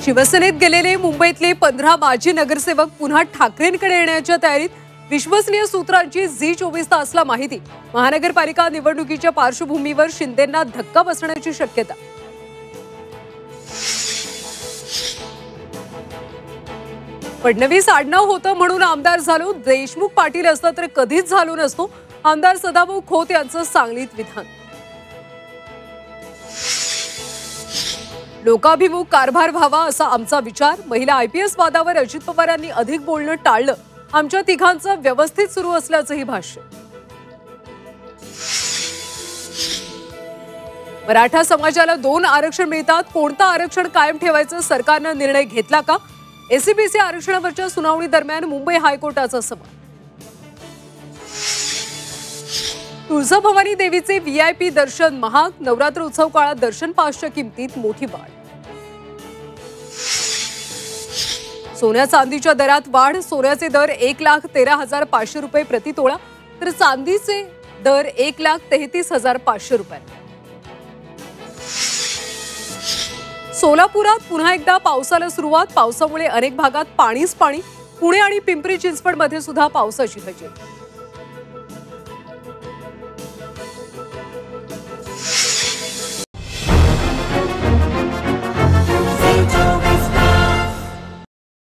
शिवसेनेत गेलेले मुंबईतले 15 माजी नगरसेवक पुन्हा ठाकरेंकडे येण्याच्या तयारीत। विश्वसनीय सूत्रांची झी 24 तासला माहिती। महानगरपालिका निवडणुकीच्या पार्श्वभूमीवर शिंदेंना धक्का बसण्याची शक्यता। फडणवीस आडनाव होतं म्हणून आमदार झालो, देशमुख पाटील असतं तर कधीच झालो नसतो, आमदार सदाभाऊ खोत यांचं सांगलीत विधान। लोकाभिमुख कारभार व्हावा असा आमचा विचार। महिला आयपीएस वादावर अजित पवारांनी अधिक बोलणं टाळलं, आमच्या तिघांचं व्यवस्थित सुरू असल्याचंही भाष्य। मराठा समाजाला 2 आरक्षण मिळतात, कोणतं आरक्षण कायम ठेवायचं सरकारनं निर्णय घेतला का? एससीबीसी आरक्षणावरच्या सुनावणी दरम्यान मुंबई हायकोर्टाचा सवाल। तुळजाभवानी देवीचे व्हीआयपी दर्शन महाग, नवरात्र उत्सव काळात दर्शन पासच्या किमतीत मोठी वाढ। सोन्या चांदीच्या दरात वाढ, सोन्याचे दर 1,13,500 रुपये प्रति तोळा, तर चांदीचे दर 1,33,500 रुपये। सोलापुरात पुन्हा एकदा पावसाला सुरुवात, पावसामुळे अनेक भागात पाणीच पाणी। पुणे आणि पिंपरी चिंचवडमध्ये सुद्धा पावसाची हजेरी।